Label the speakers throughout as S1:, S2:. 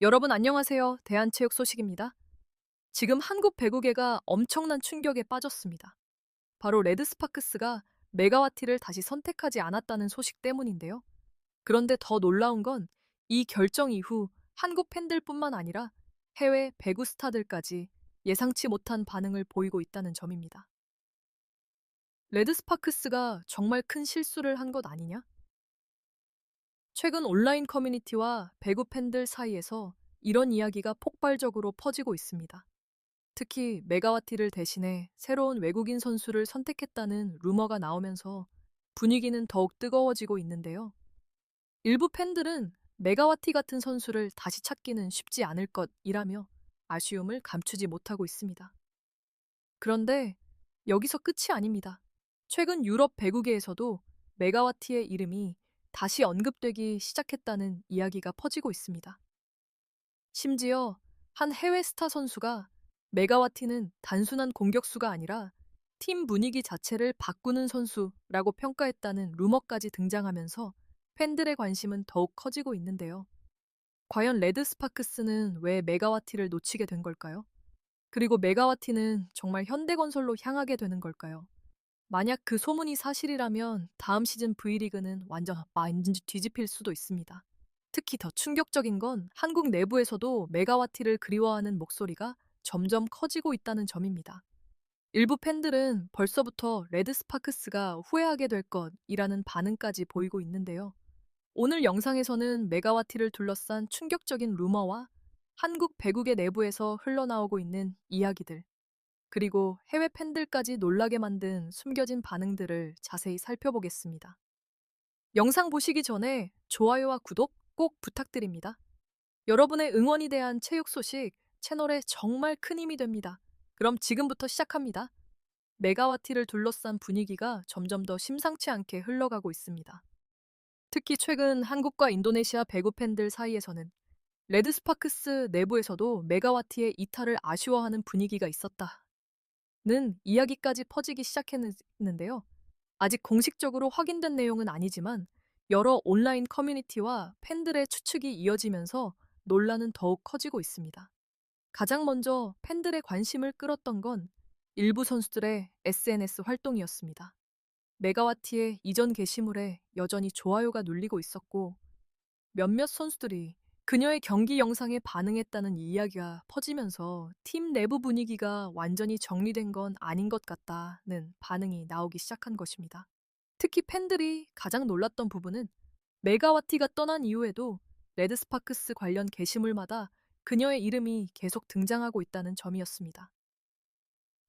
S1: 여러분 안녕하세요. 대한체육 소식입니다. 지금 한국 배구계가 엄청난 충격에 빠졌습니다. 바로 레드스파크스가 메가와티를 다시 선택하지 않았다는 소식 때문인데요. 그런데 더 놀라운 건 이 결정 이후 한국 팬들뿐만 아니라 해외 배구 스타들까지 예상치 못한 반응을 보이고 있다는 점입니다. 레드스파크스가 정말 큰 실수를 한 것 아니냐? 최근 온라인 커뮤니티와 배구 팬들 사이에서 이런 이야기가 폭발적으로 퍼지고 있습니다. 특히 메가와티를 대신해 새로운 외국인 선수를 선택했다는 루머가 나오면서 분위기는 더욱 뜨거워지고 있는데요. 일부 팬들은 메가와티 같은 선수를 다시 찾기는 쉽지 않을 것이라며 아쉬움을 감추지 못하고 있습니다. 그런데 여기서 끝이 아닙니다. 최근 유럽 배구계에서도 메가와티의 이름이 다시 언급되기 시작했다는 이야기가 퍼지고 있습니다. 심지어 한 해외 스타 선수가 메가와티는 단순한 공격수가 아니라 팀 분위기 자체를 바꾸는 선수라고 평가했다는 루머까지 등장하면서 팬들의 관심은 더욱 커지고 있는데요. 과연 레드 스파크스는 왜 메가와티를 놓치게 된 걸까요? 그리고 메가와티는 정말 현대건설로 향하게 되는 걸까요? 만약 그 소문이 사실이라면 다음 시즌 V리그는 완전 뒤집힐 수도 있습니다. 특히 더 충격적인 건 한국 내부에서도 메가와티를 그리워하는 목소리가 점점 커지고 있다는 점입니다. 일부 팬들은 벌써부터 레드 스파크스가 후회하게 될 것이라는 반응까지 보이고 있는데요. 오늘 영상에서는 메가와티를 둘러싼 충격적인 루머와 한국 배구계 내부에서 흘러나오고 있는 이야기들, 그리고 해외 팬들까지 놀라게 만든 숨겨진 반응들을 자세히 살펴보겠습니다. 영상 보시기 전에 좋아요와 구독 꼭 부탁드립니다. 여러분의 응원이 대한 체육 소식 채널에 정말 큰 힘이 됩니다. 그럼 지금부터 시작합니다. 메가와티를 둘러싼 분위기가 점점 더 심상치 않게 흘러가고 있습니다. 특히 최근 한국과 인도네시아 배구 팬들 사이에서는 레드스파크스 내부에서도 메가와티의 이탈을 아쉬워하는 분위기가 있었다는 이야기까지 퍼지기 시작했는데요. 아직 공식적으로 확인된 내용은 아니지만 여러 온라인 커뮤니티와 팬들의 추측이 이어지면서 논란은 더욱 커지고 있습니다. 가장 먼저 팬들의 관심을 끌었던 건 일부 선수들의 SNS 활동이었습니다. 메가와티의 이전 게시물에 여전히 좋아요가 눌리고 있었고 몇몇 선수들이 그녀의 경기 영상에 반응했다는 이야기가 퍼지면서 팀 내부 분위기가 완전히 정리된 건 아닌 것 같다는 반응이 나오기 시작한 것입니다. 특히 팬들이 가장 놀랐던 부분은 메가와티가 떠난 이후에도 레드스파크스 관련 게시물마다 그녀의 이름이 계속 등장하고 있다는 점이었습니다.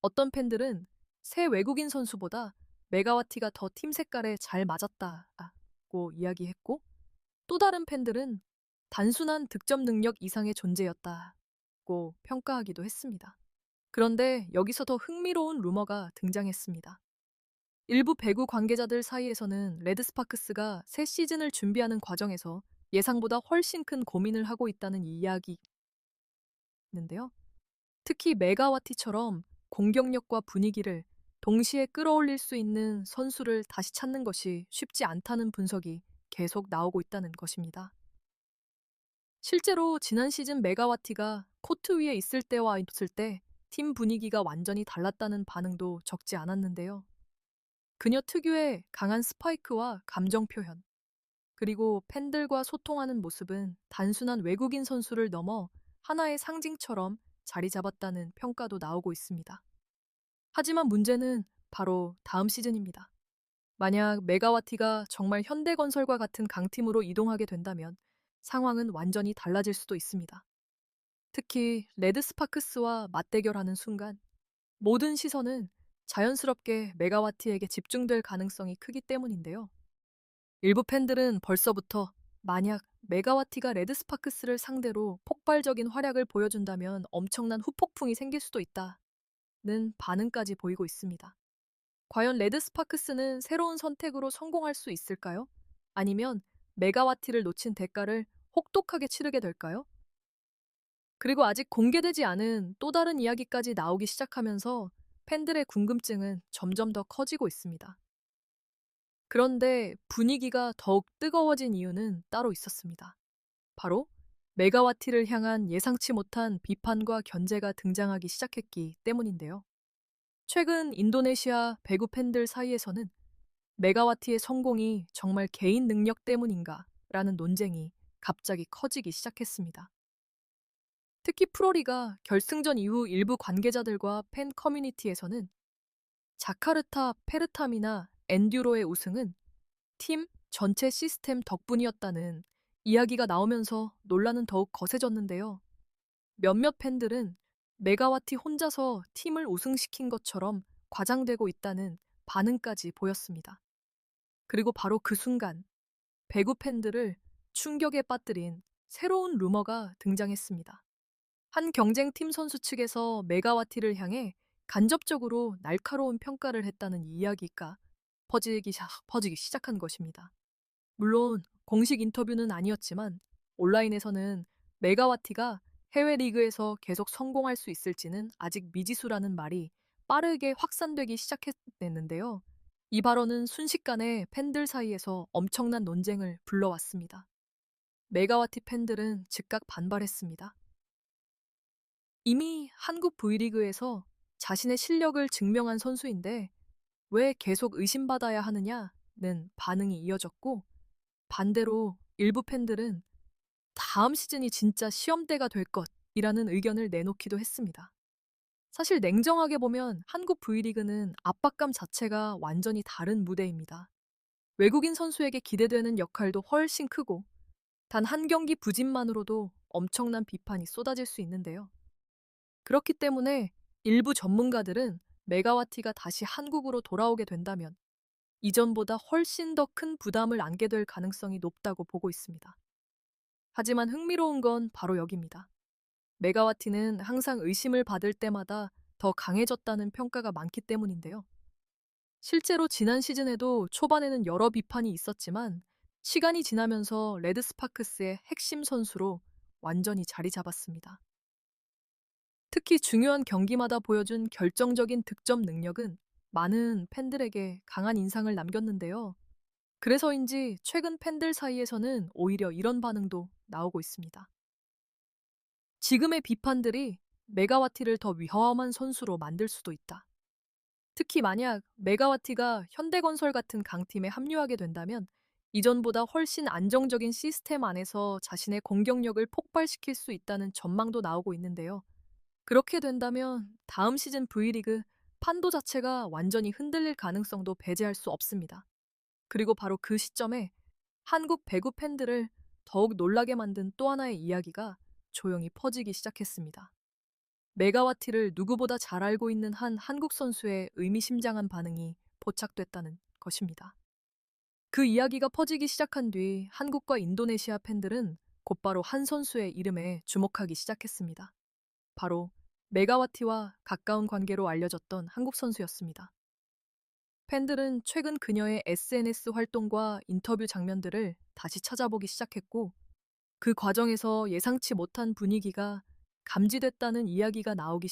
S1: 어떤 팬들은 새 외국인 선수보다 메가와티가 더 팀 색깔에 잘 맞았다고 이야기했고, 또 다른 팬들은 단순한 득점 능력 이상의 존재였다고 평가하기도 했습니다. 그런데 여기서 더 흥미로운 루머가 등장했습니다. 일부 배구 관계자들 사이에서는 레드스파크스가 새 시즌을 준비하는 과정에서 예상보다 훨씬 큰 고민을 하고 있다는 이야기인데요. 특히 메가와티처럼 공격력과 분위기를 동시에 끌어올릴 수 있는 선수를 다시 찾는 것이 쉽지 않다는 분석이 계속 나오고 있다는 것입니다. 실제로 지난 시즌 메가와티가 코트 위에 있을 때와 없을 때 팀 분위기가 완전히 달랐다는 반응도 적지 않았는데요. 그녀 특유의 강한 스파이크와 감정 표현, 그리고 팬들과 소통하는 모습은 단순한 외국인 선수를 넘어 하나의 상징처럼 자리 잡았다는 평가도 나오고 있습니다. 하지만 문제는 바로 다음 시즌입니다. 만약 메가와티가 정말 현대건설과 같은 강팀으로 이동하게 된다면 상황은 완전히 달라질 수도 있습니다. 특히 레드스파크스와 맞대결하는 순간 모든 시선은 자연스럽게 메가와티에게 집중될 가능성이 크기 때문인데요. 일부 팬들은 벌써부터 만약 메가와티가 레드스파크스를 상대로 폭발적인 활약을 보여준다면 엄청난 후폭풍이 생길 수도 있다는 반응까지 보이고 있습니다. 과연 레드스파크스는 새로운 선택으로 성공할 수 있을까요? 아니면 메가와티를 놓친 대가를 혹독하게 치르게 될까요? 그리고 아직 공개되지 않은 또 다른 이야기까지 나오기 시작하면서 팬들의 궁금증은 점점 더 커지고 있습니다. 그런데 분위기가 더욱 뜨거워진 이유는 따로 있었습니다. 바로 메가와티를 향한 예상치 못한 비판과 견제가 등장하기 시작했기 때문인데요. 최근 인도네시아 배구 팬들 사이에서는 메가와티의 성공이 정말 개인 능력 때문인가 라는 논쟁이 갑자기 커지기 시작했습니다. 특히 프로리가 결승전 이후 일부 관계자들과 팬 커뮤니티에서는 자카르타 페르탐이나 엔듀로의 우승은 팀 전체 시스템 덕분이었다는 이야기가 나오면서 논란은 더욱 거세졌는데요. 몇몇 팬들은 메가와티 혼자서 팀을 우승시킨 것처럼 과장되고 있다는 반응까지 보였습니다. 그리고 바로 그 순간 배구 팬들을 충격에 빠뜨린 새로운 루머가 등장했습니다. 한 경쟁팀 선수 측에서 메가와티를 향해 간접적으로 날카로운 평가를 했다는 이야기가 퍼지기 시작한 것입니다. 물론 공식 인터뷰는 아니었지만 온라인에서는 메가와티가 해외 리그에서 계속 성공할 수 있을지는 아직 미지수라는 말이 빠르게 확산되기 시작했는데요. 이 발언은 순식간에 팬들 사이에서 엄청난 논쟁을 불러왔습니다. 메가와티 팬들은 즉각 반발했습니다. 이미 한국 V리그에서 자신의 실력을 증명한 선수인데 왜 계속 의심받아야 하느냐는 반응이 이어졌고, 반대로 일부 팬들은 다음 시즌이 진짜 시험대가 될 것이라는 의견을 내놓기도 했습니다. 사실 냉정하게 보면 한국 V리그는 압박감 자체가 완전히 다른 무대입니다. 외국인 선수에게 기대되는 역할도 훨씬 크고 단 한 경기 부진만으로도 엄청난 비판이 쏟아질 수 있는데요. 그렇기 때문에 일부 전문가들은 메가와티가 다시 한국으로 돌아오게 된다면 이전보다 훨씬 더 큰 부담을 안게 될 가능성이 높다고 보고 있습니다. 하지만 흥미로운 건 바로 여기입니다. 메가와티는 항상 의심을 받을 때마다 더 강해졌다는 평가가 많기 때문인데요. 실제로 지난 시즌에도 초반에는 여러 비판이 있었지만 시간이 지나면서 레드스파크스의 핵심 선수로 완전히 자리 잡았습니다. 특히 중요한 경기마다 보여준 결정적인 득점 능력은 많은 팬들에게 강한 인상을 남겼는데요. 그래서인지 최근 팬들 사이에서는 오히려 이런 반응도 나오고 있습니다. 지금의 비판들이 메가와티를 더 위험한 선수로 만들 수도 있다. 특히 만약 메가와티가 현대건설 같은 강팀에 합류하게 된다면 이전보다 훨씬 안정적인 시스템 안에서 자신의 공격력을 폭발시킬 수 있다는 전망도 나오고 있는데요. 그렇게 된다면 다음 시즌 V리그 판도 자체가 완전히 흔들릴 가능성도 배제할 수 없습니다. 그리고 바로 그 시점에 한국 배구 팬들을 더욱 놀라게 만든 또 하나의 이야기가 조용히 퍼지기 시작했습니다. 메가와티를 누구보다 잘 알고 있는 한 한국 선수의 의미심장한 반응이 포착됐다는 것입니다. 그 이야기가 퍼지기 시작한 뒤 한국과 인도네시아 팬들은 곧바로 한 선수의 이름에 주목하기 시작했습니다. 바로 메가와티와 가까운 관계로 알려졌던 한국 선수였습니다. 팬들은 최근 그녀의 SNS 활동과 인터뷰 장면들을 다시 찾아보기 시작했고, 그 과정에서 예상치 못한 분위기가 감지됐다는 이야기가 나오기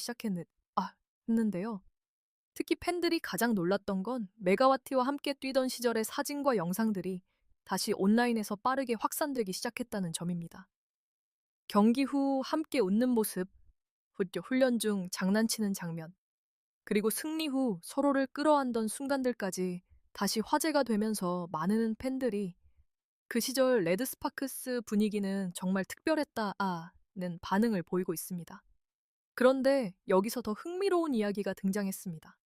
S1: 했는데요. 특히 팬들이 가장 놀랐던 건 메가와티와 함께 뛰던 시절의 사진과 영상들이 다시 온라인에서 빠르게 확산되기 시작했다는 점입니다. 경기 후 함께 웃는 모습, 훈련 중 장난치는 장면, 그리고 승리 후 서로를 끌어안던 순간들까지 다시 화제가 되면서 많은 팬들이 그 시절 레드스파크스 분위기는 정말 특별했다는 반응을 보이고 있습니다. 그런데 여기서 더 흥미로운 이야기가 등장했습니다.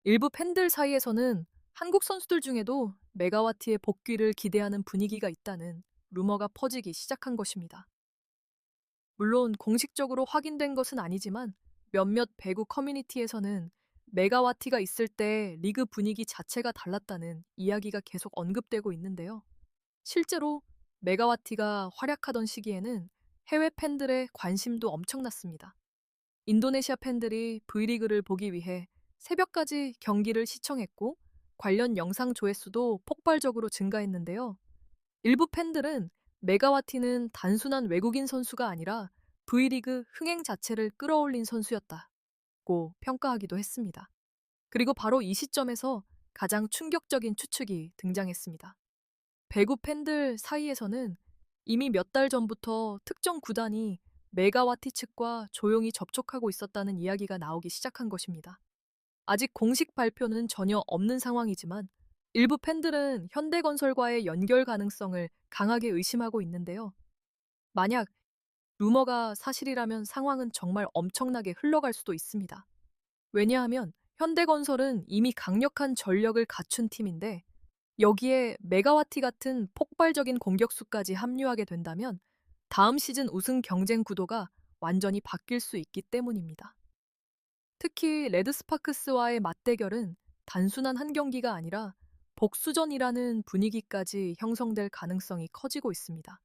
S1: 일부 팬들 사이에서는 한국 선수들 중에도 메가와티의 복귀를 기대하는 분위기가 있다는 루머가 퍼지기 시작한 것입니다. 물론 공식적으로 확인된 것은 아니지만 몇몇 배구 커뮤니티에서는 메가와티가 있을 때 리그 분위기 자체가 달랐다는 이야기가 계속 언급되고 있는데요. 실제로 메가와티가 활약하던 시기에는 해외 팬들의 관심도 엄청났습니다. 인도네시아 팬들이 V리그를 보기 위해 새벽까지 경기를 시청했고 관련 영상 조회수도 폭발적으로 증가했는데요. 일부 팬들은 메가와티는 단순한 외국인 선수가 아니라 V리그 흥행 자체를 끌어올린 선수였다고 평가하기도 했습니다. 그리고 바로 이 시점에서 가장 충격적인 추측이 등장했습니다. 배구 팬들 사이에서는 이미 몇 달 전부터 특정 구단이 메가와티 측과 조용히 접촉하고 있었다는 이야기가 나오기 시작한 것입니다. 아직 공식 발표는 전혀 없는 상황이지만 일부 팬들은 현대건설과의 연결 가능성을 강하게 의심하고 있는데요. 만약 루머가 사실이라면 상황은 정말 엄청나게 흘러갈 수도 있습니다. 왜냐하면 현대건설은 이미 강력한 전력을 갖춘 팀인데 여기에 메가와티 같은 폭발적인 공격수까지 합류하게 된다면 다음 시즌 우승 경쟁 구도가 완전히 바뀔 수 있기 때문입니다. 특히 레드스파크스와의 맞대결은 단순한 한 경기가 아니라 복수전이라는 분위기까지 형성될 가능성이 커지고 있습니다.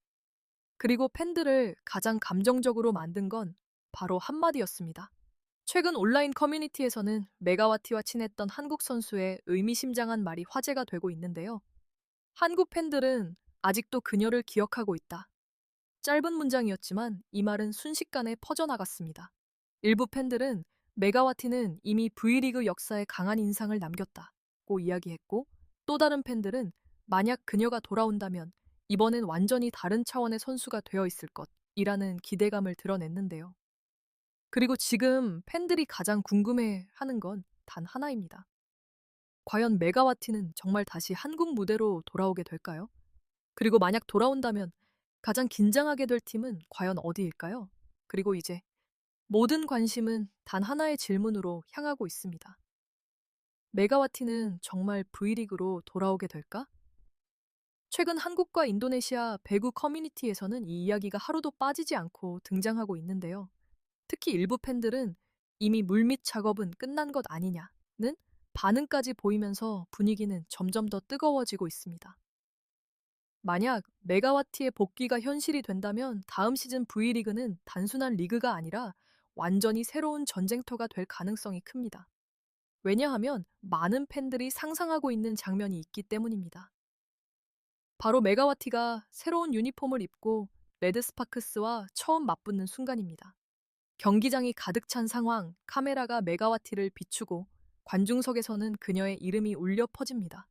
S1: 그리고 팬들을 가장 감정적으로 만든 건 바로 한마디였습니다. 최근 온라인 커뮤니티에서는 메가와티와 친했던 한국 선수의 의미심장한 말이 화제가 되고 있는데요. 한국 팬들은 아직도 그녀를 기억하고 있다. 짧은 문장이었지만 이 말은 순식간에 퍼져나갔습니다. 일부 팬들은 메가와티는 이미 V리그 역사에 강한 인상을 남겼다고 이야기했고, 또 다른 팬들은 만약 그녀가 돌아온다면 이번엔 완전히 다른 차원의 선수가 되어 있을 것이라는 기대감을 드러냈는데요. 그리고 지금 팬들이 가장 궁금해 하는 건 단 하나입니다. 과연 메가와티는 정말 다시 한국 무대로 돌아오게 될까요? 그리고 만약 돌아온다면 가장 긴장하게 될 팀은 과연 어디일까요? 그리고 이제 모든 관심은 단 하나의 질문으로 향하고 있습니다. 메가와티는 정말 V리그로 돌아오게 될까? 최근 한국과 인도네시아 배구 커뮤니티에서는 이 이야기가 하루도 빠지지 않고 등장하고 있는데요. 특히 일부 팬들은 이미 물밑 작업은 끝난 것 아니냐는 반응까지 보이면서 분위기는 점점 더 뜨거워지고 있습니다. 만약 메가와티의 복귀가 현실이 된다면 다음 시즌 V리그는 단순한 리그가 아니라 완전히 새로운 전쟁터가 될 가능성이 큽니다. 왜냐하면 많은 팬들이 상상하고 있는 장면이 있기 때문입니다. 바로 메가와티가 새로운 유니폼을 입고 레드스파크스와 처음 맞붙는 순간입니다. 경기장이 가득 찬 상황, 카메라가 메가와티를 비추고 관중석에서는 그녀의 이름이 울려 퍼집니다.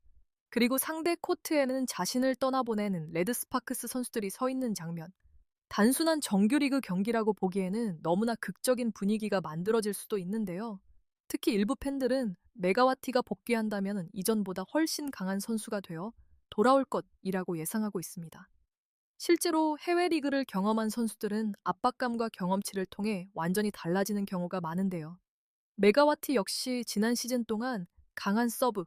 S1: 그리고 상대 코트에는 자신을 떠나보내는 레드스파크스 선수들이 서 있는 장면. 단순한 정규리그 경기라고 보기에는 너무나 극적인 분위기가 만들어질 수도 있는데요. 특히 일부 팬들은 메가와티가 복귀한다면 이전보다 훨씬 강한 선수가 되어 돌아올 것이라고 예상하고 있습니다. 실제로 해외 리그를 경험한 선수들은 압박감과 경험치를 통해 완전히 달라지는 경우가 많은데요. 메가와티 역시 지난 시즌 동안 강한 서브,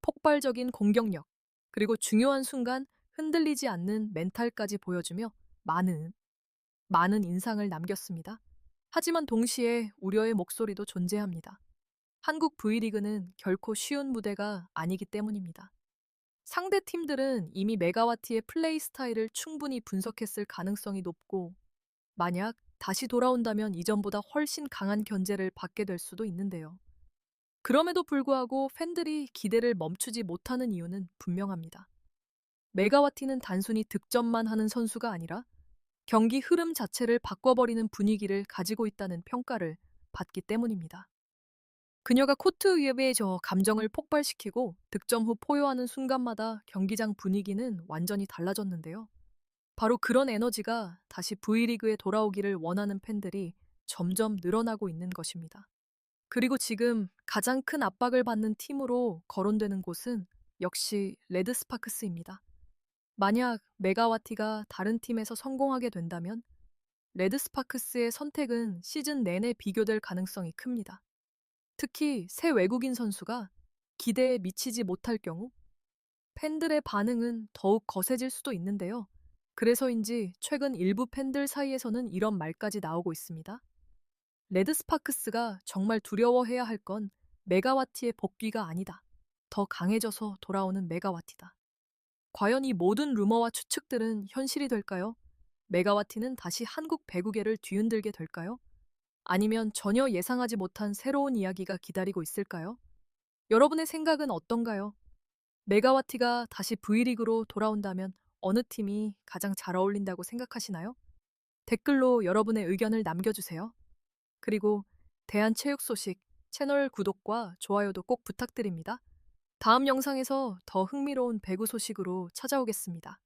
S1: 폭발적인 공격력, 그리고 중요한 순간 흔들리지 않는 멘탈까지 보여주며 많은 인상을 남겼습니다. 하지만 동시에 우려의 목소리도 존재합니다. 한국 V리그는 결코 쉬운 무대가 아니기 때문입니다. 상대 팀들은 이미 메가와티의 플레이 스타일을 충분히 분석했을 가능성이 높고, 만약 다시 돌아온다면 이전보다 훨씬 강한 견제를 받게 될 수도 있는데요. 그럼에도 불구하고 팬들이 기대를 멈추지 못하는 이유는 분명합니다. 메가와티는 단순히 득점만 하는 선수가 아니라 경기 흐름 자체를 바꿔버리는 분위기를 가지고 있다는 평가를 받기 때문입니다. 그녀가 코트 위에 저 감정을 폭발시키고 득점 후 포효하는 순간마다 경기장 분위기는 완전히 달라졌는데요. 바로 그런 에너지가 다시 V리그에 돌아오기를 원하는 팬들이 점점 늘어나고 있는 것입니다. 그리고 지금 가장 큰 압박을 받는 팀으로 거론되는 곳은 역시 레드스파크스입니다. 만약 메가와티가 다른 팀에서 성공하게 된다면 레드스파크스의 선택은 시즌 내내 비교될 가능성이 큽니다. 특히 새 외국인 선수가 기대에 미치지 못할 경우 팬들의 반응은 더욱 거세질 수도 있는데요. 그래서인지 최근 일부 팬들 사이에서는 이런 말까지 나오고 있습니다. 레드스파크스가 정말 두려워해야 할 건 메가와티의 복귀가 아니다. 더 강해져서 돌아오는 메가와티다. 과연 이 모든 루머와 추측들은 현실이 될까요? 메가와티는 다시 한국 배구계를 뒤흔들게 될까요? 아니면 전혀 예상하지 못한 새로운 이야기가 기다리고 있을까요? 여러분의 생각은 어떤가요? 메가와티가 다시 V리그로 돌아온다면 어느 팀이 가장 잘 어울린다고 생각하시나요? 댓글로 여러분의 의견을 남겨주세요. 그리고 대한체육 소식 채널 구독과 좋아요도 꼭 부탁드립니다. 다음 영상에서 더 흥미로운 배구 소식으로 찾아오겠습니다.